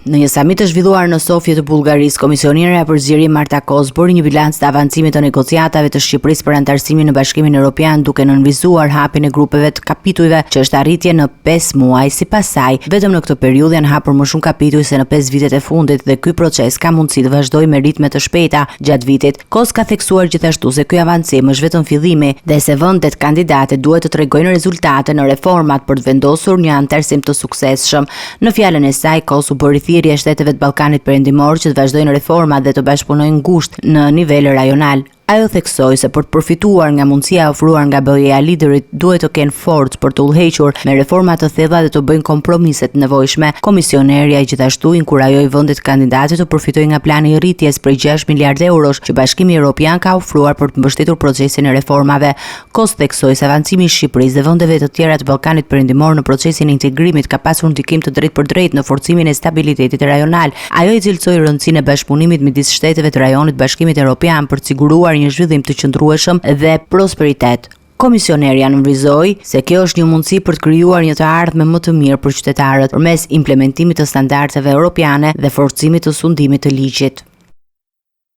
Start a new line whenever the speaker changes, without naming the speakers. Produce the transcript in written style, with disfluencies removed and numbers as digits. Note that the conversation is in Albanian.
Në një samit të zhvilluar në Sofje të Bullgarisë, Komisionierja për Zgjerim Marta Kos bëri një bilanc të avancimit të negociatave të Shqipërisë për anëtarësimin në Bashkimin Evropian, duke nënvizuar hapjen e grupeve të kapitujve, që është arritje në 5 muaj. Sipas saj, vetëm në këtë periudhë janë hapur më shumë kapituj se në 5 vitet e fundit dhe ky proces ka mundësi të vazhdojë me ritme të shpejta gjatë vitit. Kos ka theksuar gjithashtu se ky avancim është vetëm fillimi dhe se vendet kandidate duhet të tregojnë rezultate në reformat për të vendosur një anëtarësim të suksesshëm. Në fjalën e saj, Kos u bëri thirrje shteteve të Ballkanit Perëndimor që të vazhdojnë reformat dhe të bashkëpunojnë ngushtë në nivel rajonal. Ajo theksoi se për të përfituar nga mundësia ofruar nga BE-ja, liderit duhet të kenë forcë për të udhëhequr me reforma të thella dhe të bëjnë kompromiset të nevojshme. Komisionerja gjithashtu inkurajoi vendet kandidate të përfitojnë nga plani i rritjes prej 6 miliardë eurosh që Bashkimi Evropian ka ofruar për të mbështetur procesin e reformave. Kos theksoi se avancimi i Shqipërisë dhe vendeve të tjera të Ballkanit Perëndimor në procesin e integrimit ka pasur ndikim të drejtpërdrejtë në forcimin e stabilitetit rajonal. Ajo i cilësoi rëndësinë e bashkëpunimit midis shteteve të rajonit Bashkimit Evropian për të siguruar një zhvillim të qëndrueshëm dhe prosperitet. Komisionerja nënvizoi se kjo është një mundësi për të krijuar një të ardhme më të mirë për qytetarët përmes implementimit të standardeve europiane dhe forcimit të sundimit të ligjit.